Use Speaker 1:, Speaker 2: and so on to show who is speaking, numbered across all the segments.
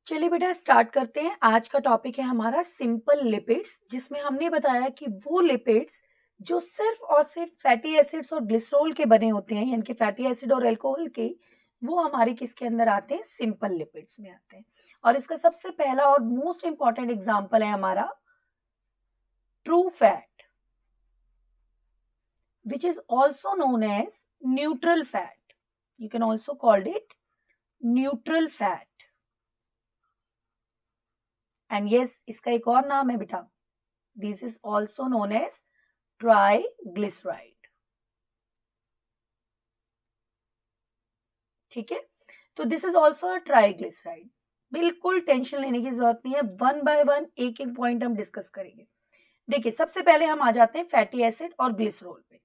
Speaker 1: चलिए बेटा स्टार्ट करते हैं। आज का टॉपिक है हमारा सिंपल लिपिड्स, जिसमें हमने बताया कि वो लिपिड्स जो सिर्फ और सिर्फ फैटी एसिड्स और ग्लिसरॉल के बने होते हैं, यानी कि फैटी एसिड और अल्कोहल के, वो हमारे किसके अंदर आते हैं? सिंपल लिपिड्स में आते हैं। और इसका सबसे पहला और मोस्ट इंपॉर्टेंट एग्जांपल है हमारा true fat, which is also known as neutral fat. You can also call it neutral fat. And yes, इसका एक और नाम है बेटा, this is also known as triglyceride. ठीक है, तो this is also a triglyceride. बिल्कुल टेंशन लेने की जरूरत नहीं है, वन बाय वन एक एक पॉइंट हम डिस्कस करेंगे। देखिए, सबसे पहले हम आ जाते हैं फैटी एसिड और ग्लिसरॉल पे।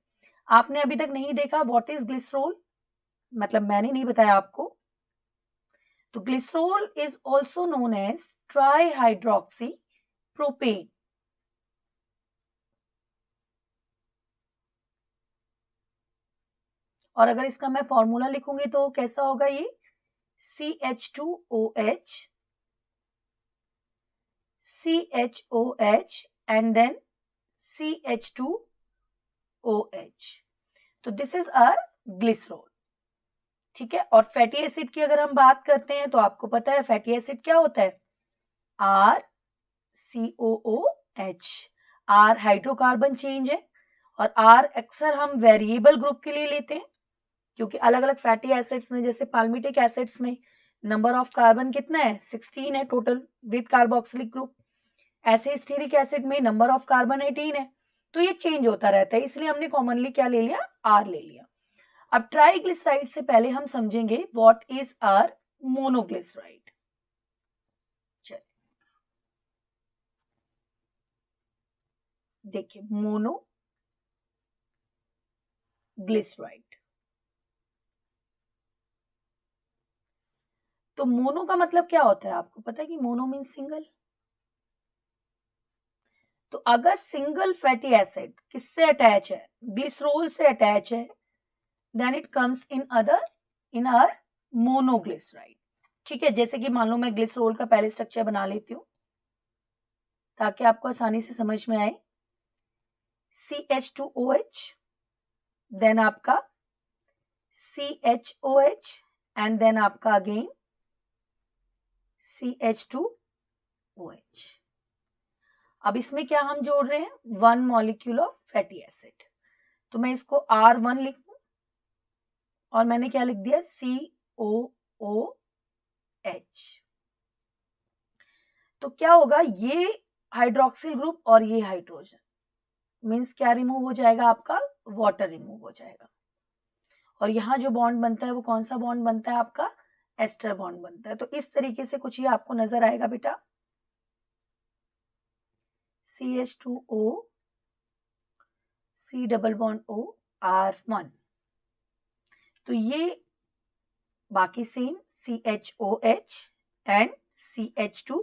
Speaker 1: आपने अभी तक नहीं देखा व्हाट इज ग्लिसरॉल, मतलब मैंने नहीं बताया आपको। तो glycerol is also known as trihydroxy propane. और अगर इसका मैं फॉर्मूला लिखूंगी तो कैसा होगा ये? CH2OH, CHOH and then CH2OH। तो दिस इज आवर ग्लिसरॉल। ठीक है, और फैटी एसिड की अगर हम बात करते हैं तो आपको पता है फैटी एसिड क्या होता है? RCOOH। R हाइड्रोकार्बन चेंज है, और R अक्सर हम वेरिएबल ग्रुप के लिए लेते हैं, क्योंकि अलग अलग फैटी एसिड्स में, जैसे पाल्मिटिक एसिड्स में नंबर ऑफ कार्बन कितना है? 16 है टोटल विद कार्बोक्सिलिक ग्रुप। ऐसे स्टीरिक एसिड में नंबर ऑफ कार्बन 18 है। तो ये चेंज होता रहता है, इसलिए हमने कॉमनली क्या ले लिया? R ले लिया। अब ट्राइग्लिसराइड से पहले हम समझेंगे व्हाट इज आर मोनोग्लिसराइड। देखिए, मोनोग्लिसराइड। तो मोनो का मतलब क्या होता है? आपको पता है कि मोनो मीन सिंगल। तो अगर सिंगल फैटी एसिड किससे अटैच है? ग्लिसरॉल से अटैच है, then it comes in our monoglyceride. ठीक है, जैसे कि मान लो मैं ग्लिसरॉल का पहले स्ट्रक्चर बना लेती हूँ ताकि आपको आसानी से समझ में आए। CH2OH, देन आपका CHOH एंड देन आपका अगेन CH2OH। अब इसमें क्या हम जोड़ रहे हैं? 1 मॉलिक्यूल ऑफ फैटी एसिड। तो मैं इसको R1 लिखूं और मैंने क्या लिख दिया? COOH। तो क्या होगा? ये हाइड्रोक्सिल ग्रुप और ये हाइड्रोजन मीन्स क्या रिमूव हो जाएगा? आपका वाटर रिमूव हो जाएगा। और यहाँ जो बॉन्ड बनता है वो कौन सा बॉन्ड बनता है? आपका एस्टर बॉन्ड बनता है। तो इस तरीके से कुछ ये आपको नजर आएगा बेटा, CH2O, C double bond O, R1। तो ये बाकी सेम CHOH एंड CH2OH।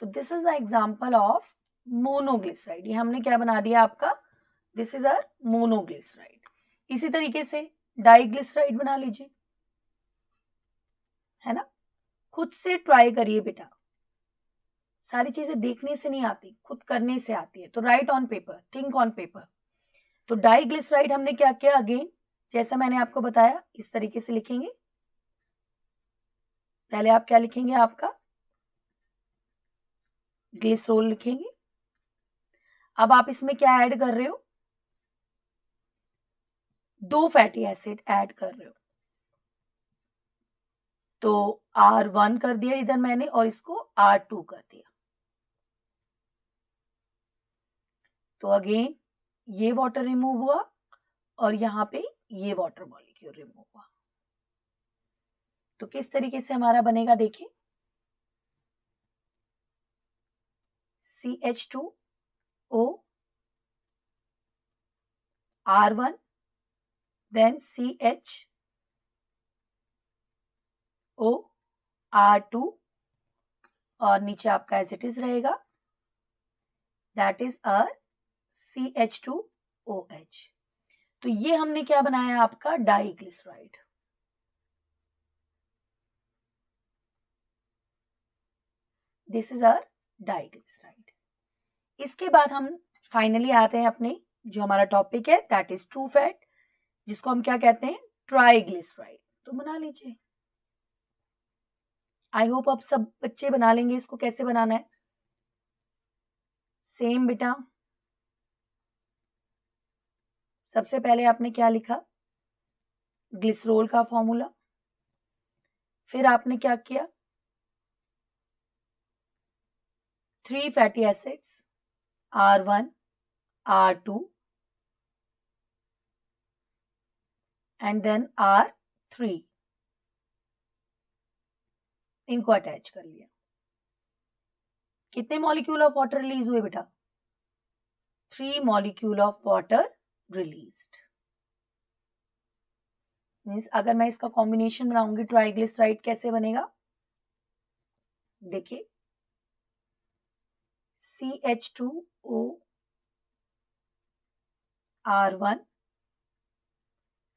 Speaker 1: तो this is the example of monoglyceride. ये हमने क्या बना दिया आपका? This is our monoglyceride. इसी तरीके से डाइग्लिसराइड बना लीजिए, है ना। खुद से ट्राई करिए बेटा, सारी चीजें देखने से नहीं आती, खुद करने से आती है। तो right on paper, think on paper. तो डाइग्लिसराइड हमने क्या किया? अगेन जैसा मैंने आपको बताया इस तरीके से लिखेंगे। पहले आप क्या लिखेंगे? आपका ग्लिसरॉल लिखेंगे। अब आप इसमें क्या ऐड कर रहे हो? 2 फैटी एसिड ऐड कर रहे हो। तो R1 कर दिया इधर मैंने और इसको R2 कर दिया। तो अगेन ये वाटर रिमूव हुआ और यहाँ पे ये वाटर मॉलिक्यूल रिमूव हुआ। तो किस तरीके से हमारा बनेगा? देखिए, CH2O, R1, then CHO, R2 और नीचे आपका एज इट इज रहेगा, दैट इज आवर CH2OH। तो ये हमने क्या बनाया? आपका diglyceride. This is our diglyceride. इसके बाद हम फाइनली आते हैं अपने जो हमारा टॉपिक है दैट इज ट्रू फैट, जिसको हम क्या कहते हैं, ट्राइग्लिसराइड। तो बना लीजिए, आई होप अब सब बच्चे बना लेंगे। इसको कैसे बनाना है, सेम बेटा, सबसे पहले आपने क्या लिखा, ग्लिसरोल का फॉर्मूला, फिर आपने क्या किया, 3 fatty acids R1 R2 and then R3, इनको अटैच कर लिया। कितने मॉलिक्यूल ऑफ वाटर रिलीज हुए बेटा, 3 molecule of water released. Means अगर मैं इसका कॉम्बिनेशन बनाऊंगी ट्राइग्लिसराइड कैसे बनेगा, देखिए CH2O R1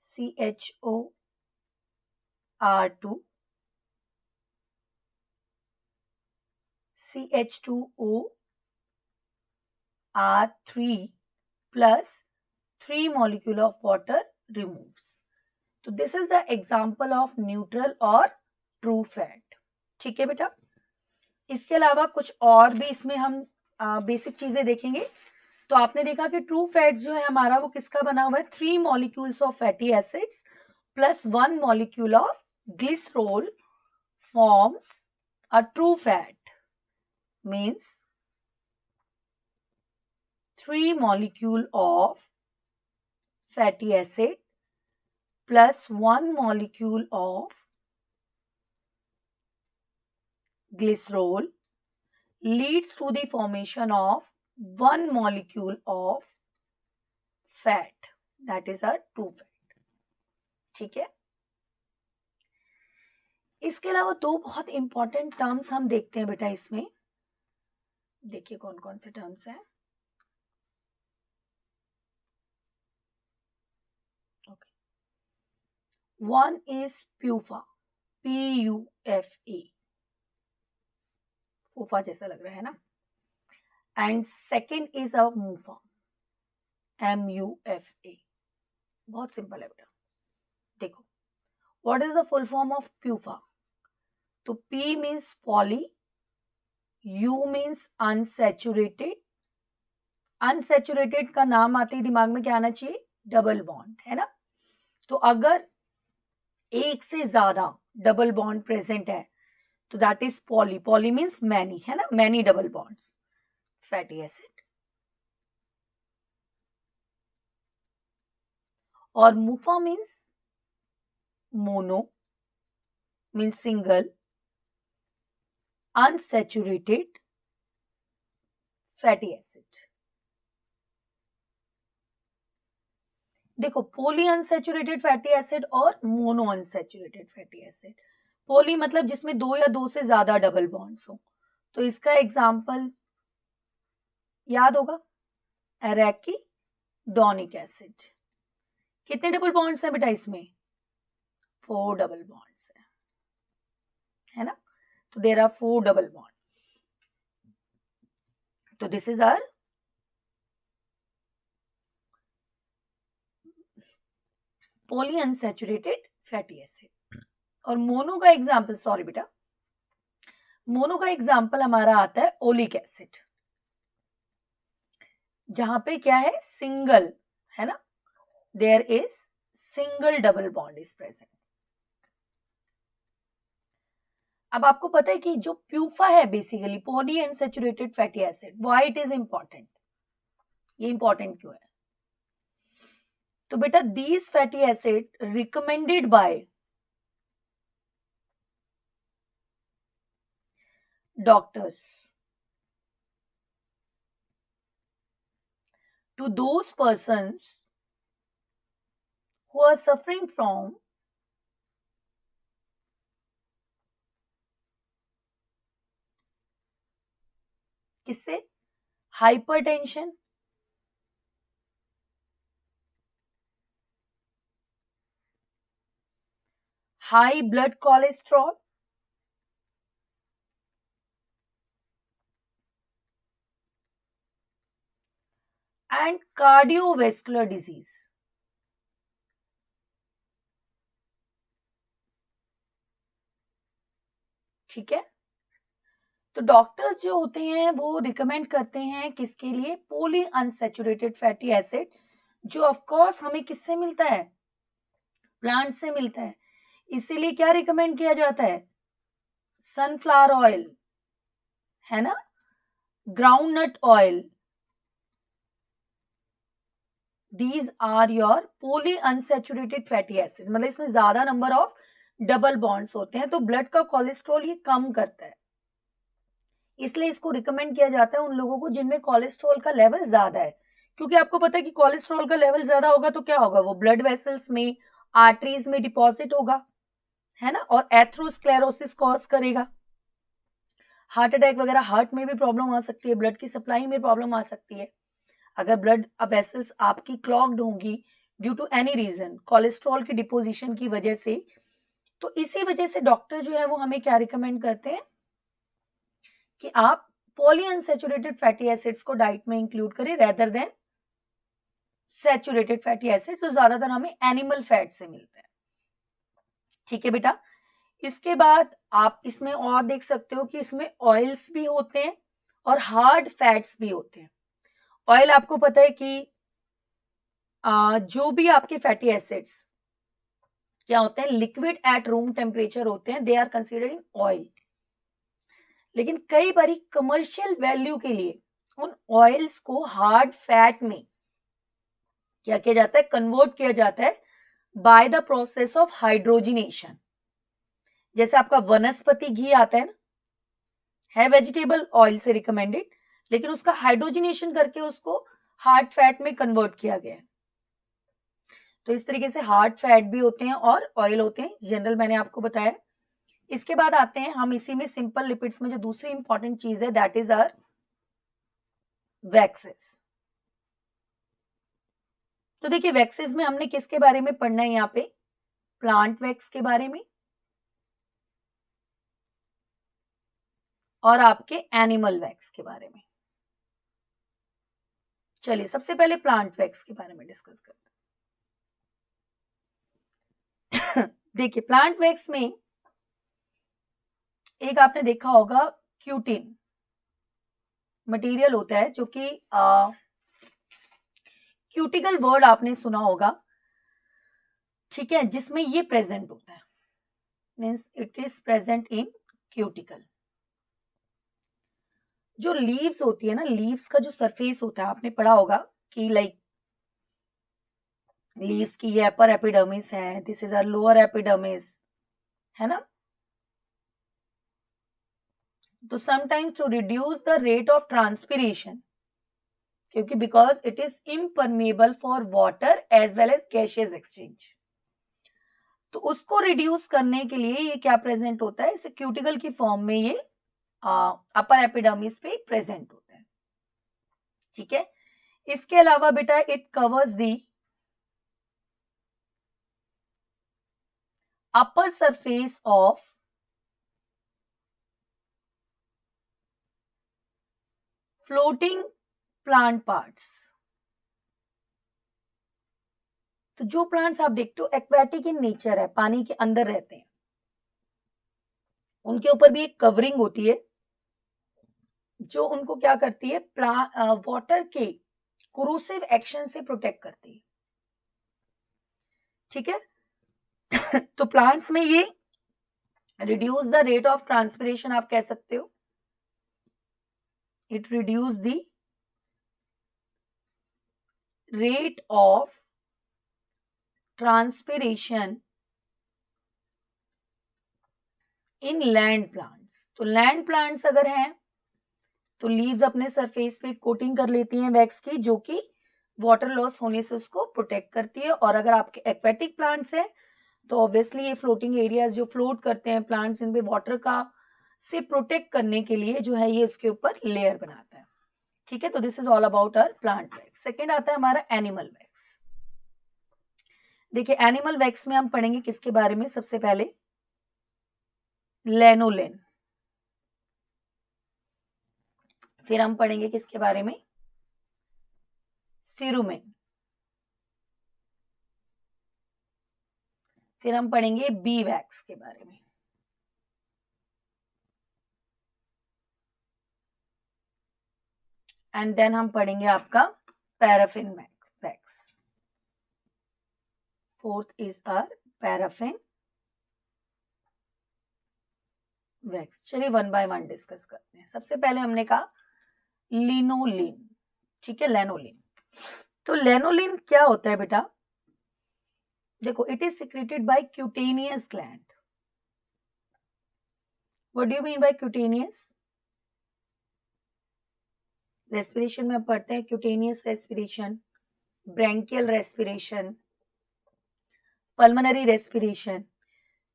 Speaker 1: CHO R2 CH2O R3 plus 3 molecule of water removes. तो this is the example of neutral और ट्रू फैट। ठीक है बेटा, इसके अलावा कुछ और भी इसमें हम बेसिक चीजें देखेंगे। तो आपने देखा कि ट्रू फैट जो है हमारा वो किसका बना हुआ है, 3 molecules of fatty acids plus 1 molecule of glycerol forms a true fat, means 3 molecule of fatty acid plus 1 molecule of glycerol leads to the formation of 1 molecule of fat, that is a true fat। ठीक है, इसके अलावा दो बहुत important terms हम देखते हैं बेटा इसमें। देखिए कौन कौन से टर्म्स हैं। One is PUFA, PUFA, फूफा जैसा लग रहा है ना, and second is a MUFA, MUFA। बहुत सिंपल है बेटा, देखो what is the full form of PUFA। तो P means poly, U means unsaturated. Unsaturated का नाम आते ही दिमाग में क्या आना चाहिए, डबल बॉन्ड, है ना। तो अगर एक से ज्यादा डबल बॉन्ड प्रेजेंट है तो that is poly, poly means many, है ना, many double bonds, fatty acid. और MUFA means mono, means single, unsaturated fatty acid. देखो पोली अनसैचुरेटेड फैटी एसिड और mono unsaturated fatty acid. Poly मतलब जिसमें 2 या 2 से ज्यादा डबल बॉन्ड्स हो। तो इसका एग्जांपल याद होगा, एराकिडोनिक एसिड। कितने डबल बॉन्ड्स हैं बेटा इसमें, 4 डबल बॉन्ड्स है ना। तो देयर आर 4 डबल बॉन्ड। तो this is our poly unsaturated fatty acid. और मोनो का एग्जांपल, सॉरी बेटा, मोनो का एग्जांपल हमारा आता है ओलिक एसिड, जहां पे क्या है, सिंगल, है ना, there is single double bond is present. अब आपको पता है कि जो प्यूफा है basically poly unsaturated fatty acid, why it is important, ये इंपॉर्टेंट क्यों है। तो बेटा these fatty acid recommended by doctors to those persons who are suffering from किससे, hypertension, high blood cholesterol, and cardiovascular disease. ठीक है, तो डॉक्टर्स जो होते हैं वो रिकमेंड करते हैं किसके लिए, पॉली अनसैचुरेटेड फैटी एसिड, जो ऑफ कोर्स हमें किससे मिलता है, प्लांट से मिलता है। इसीलिए क्या रिकमेंड किया जाता है, सनफ्लावर ऑयल, है ना, groundnut oil, these are your poly unsaturated fatty acid, मतलब इसमें ज्यादा नंबर ऑफ डबल बॉन्ड्स होते हैं, तो ब्लड का कोलेस्ट्रॉल ये कम करता है। इसलिए इसको रिकमेंड किया जाता है उन लोगों को जिनमें कोलेस्ट्रॉल का लेवल ज्यादा है, क्योंकि आपको पता है कि कोलेस्ट्रॉल का लेवल ज्यादा होगा तो क्या होगा, वो ब्लड वेसल्स में, आर्टरीज में डिपॉजिट होगा, है ना, और एथरोस्क्लेरोसिस कॉज करेगा, हार्ट अटैक वगैरह, हार्ट में भी प्रॉब्लम आ सकती है, ब्लड की सप्लाई में प्रॉब्लम आ सकती है अगर ब्लड वेसल्स आपकी क्लॉग्ड होंगी due to any reason, cholesterol की डिपोजिशन की वजह से। तो इसी वजह से डॉक्टर जो है वो हमें क्या रिकमेंड करते हैं कि आप पॉली अनसैचुरेटेड फैटी एसिड्स को डाइट में इंक्लूड करें rather than saturated fatty acid, तो ज्यादातर हमें एनिमल फैट से मिलता है। ठीक है बेटा, इसके बाद आप इसमें और देख सकते हो कि इसमें ऑयल्स भी होते हैं और हार्ड फैट्स भी होते हैं। ऑयल आपको पता है कि जो भी आपके फैटी एसिड्स क्या होते हैं, लिक्विड एट रूम टेम्परेचर होते हैं, they are considered in oil. लेकिन कई बारी कमर्शियल वैल्यू के लिए उन ऑयल्स को हार्ड फैट में क्या किया जाता है, कन्वर्ट किया जाता है by the process of hydrogenation. जैसे आपका वनस्पति घी आता है ना, है वेजिटेबल ऑयल से रिकमेंडेड, लेकिन उसका हाइड्रोजिनेशन करके उसको हार्ड फैट में कन्वर्ट किया गया है। तो इस तरीके से हार्ड फैट भी होते हैं और ऑयल होते हैं, जनरल मैंने आपको बताया। इसके बाद आते हैं हम इसी में सिंपल लिपिड्स में जो दूसरी इंपॉर्टेंट चीज है, दैट इज आवर वैक्सेस। तो देखिए वैक्सेस में हमने किसके बारे में पढ़ना है, यहाँ पे प्लांट वैक्स के बारे में और आपके एनिमल वैक्स के बारे में। चलिए सबसे पहले प्लांट वैक्स के बारे में डिस्कस करते हैं। देखिए प्लांट वैक्स में एक आपने देखा होगा क्यूटिन मटेरियल होता है, जो कि क्यूटिकल वर्ड आपने सुना होगा, ठीक है, जिसमें ये प्रेजेंट होता है, means it is present in cuticle. जो लीव्स होती है ना, लीव्स का जो सरफेस होता है आपने पढ़ा होगा कि लाइक लीव्स की ये अपर एपिडर्मिस है, this is a lower epidermis, है ना। तो sometimes to reduce the rate of transpiration, क्योंकि because it is impermeable for water as well as gaseous exchange, तो उसको रिड्यूस करने के लिए ये क्या प्रेजेंट होता है, इसे क्यूटिकल की फॉर्म में ये अपर एपिडर्मिस पे प्रेजेंट होता है। ठीक है, इसके अलावा बेटा it covers the upper surface of floating plant parts। तो जो प्लांट्स आप देखते हो एक्वेटिक इन नेचर है, पानी के अंदर रहते हैं, उनके ऊपर भी एक कवरिंग होती है जो उनको क्या करती है, वाटर के कोरोसिव एक्शन से प्रोटेक्ट करती है। ठीक है, तो प्लांट्स में ये reduce the rate of transpiration आप कह सकते हो, it reduce the rate of transpiration in land plants. तो लैंड प्लांट्स अगर हैं तो लीव्स अपने सरफेस पे कोटिंग कर लेती हैं वैक्स की, जो कि वाटर लॉस होने से उसको प्रोटेक्ट करती है। और अगर आपके एक्वेटिक प्लांट्स हैं तो ऑब्वियसली ये फ्लोटिंग एरियाज जो फ्लोट करते हैं प्लांट्स, इनपे वाटर का से प्रोटेक्ट करने के लिए जो है ये इसके ऊपर लेयर बनाता है। ठीक है, तो this is all about our plant wax. Second आता है हमारा एनिमल वैक्स। देखिए एनिमल वैक्स में हम पढ़ेंगे किसके बारे में, सबसे पहले लेनोलेन, फिर हम पढ़ेंगे किसके बारे में, सीरुमेन। फिर हम पढ़ेंगे बी वैक्स के बारे में। एंड देन हम पढ़ेंगे आपका paraffin wax. Fourth is our paraffin wax. चलिए वन बाय वन डिस्कस करते हैं। सबसे पहले हमने कहा लिनोलिन, ठीक है, लेनोलिन। तो लेनोलिन क्या होता है बेटा? देखो, it is secreted by cutaneous gland. What do you mean by cutaneous? Respiration में पढ़ते हैं cutaneous respiration, branchial respiration, pulmonary respiration.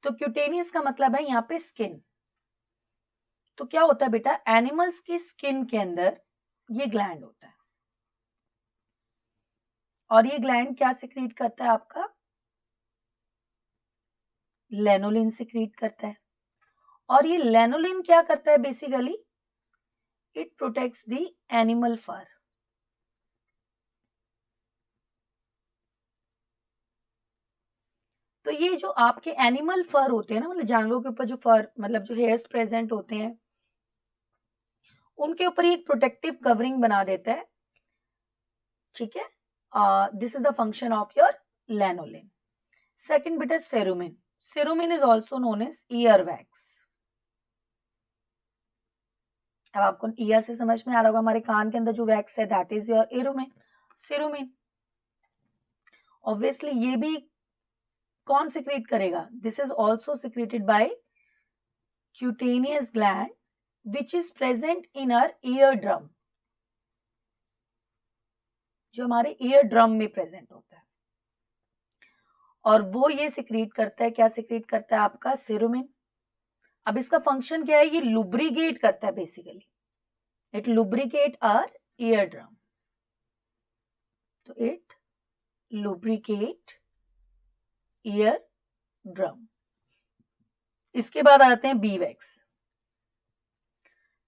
Speaker 1: तो क्यूटेनियस का मतलब है यहाँ पे स्किन। तो क्या होता है बेटा, एनिमल्स की स्किन के अंदर ये ग्लैंड होता है, और ये ग्लैंड क्या सिक्रीट करता है आपका? लेनोलिन सिक्रीट करता है। और ये लेनोलिन क्या करता है basically? It protects the animal fur. तो ये जो आपके एनिमल फर होते हैं ना, मतलब जानवरों के ऊपर जो फर, मतलब जो हेयर्स प्रेजेंट होते हैं, उनके ऊपर एक प्रोटेक्टिव कवरिंग बना देता है, ठीक है। This is the function of your lanolin. Second बेटा cerumen. Cerumen is also known as ear wax. अब आपको ईयर से समझ में आ रहा होगा, हमारे कान के अंदर जो वैक्स है दैट इज योर एरुमिन, सेरुमिन। ऑब्वियसली ये भी कौन सिक्रेट करेगा? This is also secreted by cutaneous gland which is present in our ear drum, जो हमारे ईयर ड्रम में प्रेजेंट होता है। और वो ये सिक्रेट करता है, क्या सिक्रेट करता है आपका? सेरुमिन। अब इसका फंक्शन क्या है? ये लुब्रिकेट करता है basically, it lubricate our ear drum. तो इट लुब्रिकेट ईयर ड्रम। इसके बाद आते हैं बी वैक्स।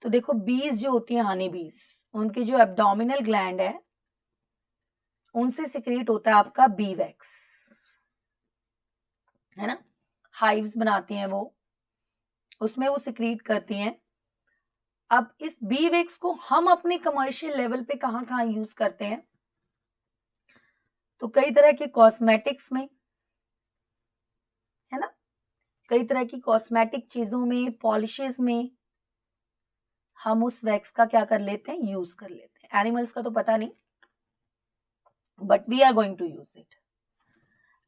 Speaker 1: तो देखो, बीज जो होती है, हनी बीज, उनकी जो एब्डोमिनल ग्लैंड है, उनसे सिक्रेट होता है आपका बी वैक्स, है ना। हाइव्स बनाती हैं वो, उसमें वो सिक्रेट करती हैं। अब इस बी वैक्स को हम अपने कमर्शियल लेवल पे कहां कहां यूज करते हैं? तो कई तरह के कॉस्मेटिक्स में, है ना, कई तरह की कॉस्मेटिक चीजों में, पॉलिशेस में हम उस वैक्स का क्या कर लेते हैं? यूज कर लेते हैं। एनिमल्स का तो पता नहीं, but we are going to use it.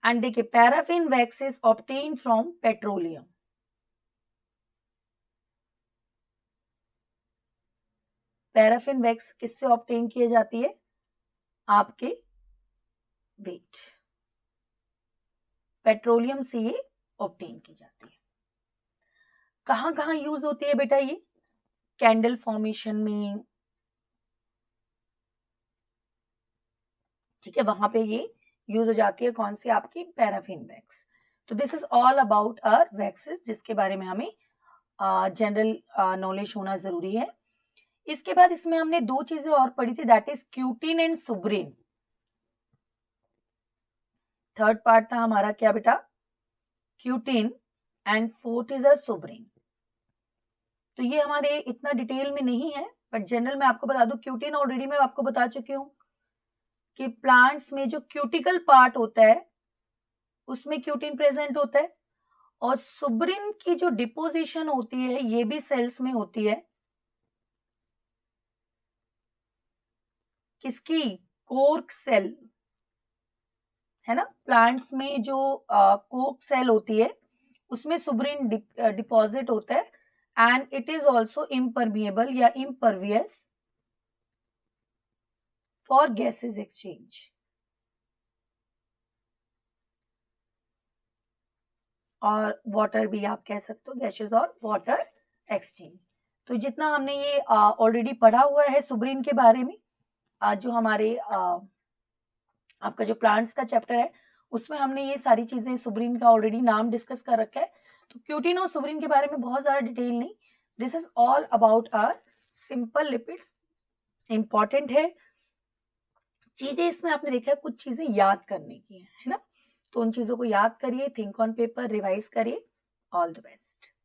Speaker 1: And देखिए, paraffin wax is obtain from petroleum. Paraffin wax किससे ऑब्टेन की जाती है? आपके वेट, पेट्रोलियम से ये ऑब्टेन की जाती है। कहां कहां यूज होती है बेटा ये? कैंडल फॉर्मेशन में, ठीक है, वहां पे ये यूज हो जाती है। कौन सी? आपकी पैराफिन वैक्स। तो this is all about our waxes, जिसके बारे में हमें जनरल नॉलेज होना जरूरी है। इसके बाद इसमें हमने दो चीजें और पढ़ी थी, that is cutin and suberin. Third part था हमारा क्या बेटा? Cutin, and fourth is a suberin. तो ये हमारे इतना डिटेल में नहीं है, बट जनरल में आपको बता दूं, क्यूटिन ऑलरेडी मैं आपको बता चुकी हूं कि प्लांट्स में जो क्यूटिकल पार्ट होता है उसमें क्यूटिन प्रेजेंट होता है, और सुब्रिन की जो डिपोजिशन होती है ये भी सेल्स में होती है। किसकी? कोर्क सेल, है ना। प्लांट्स में जो कोर्क सेल होती है उसमें सुब्रिन डिपॉजिट होता है, and it is also impermeable या इम्परवियस फॉर गैसेस एक्सचेंज। और वाटर भी आप कह सकते हो, गैसेस और वाटर एक्सचेंज। तो जितना हमने ये ऑलरेडी पढ़ा हुआ है सुब्रिन के बारे में, जो हमारे आपका जो प्लांट्स का चैप्टर है उसमें हमने ये सारी चीजें, सुब्रिन का ऑलरेडी नाम डिस्कस कर रखा है। तो क्यूटिन और सुब्रिन के बारे में बहुत ज्यादा डिटेल नहीं, this is all about our simple lipids. Important है, चीजें इसमें आपने देखा है कुछ चीजें याद करने की है ना, तो उन चीजों को याद करिए, थिंक ऑन पेपर, रिवाइज करिए। All the best.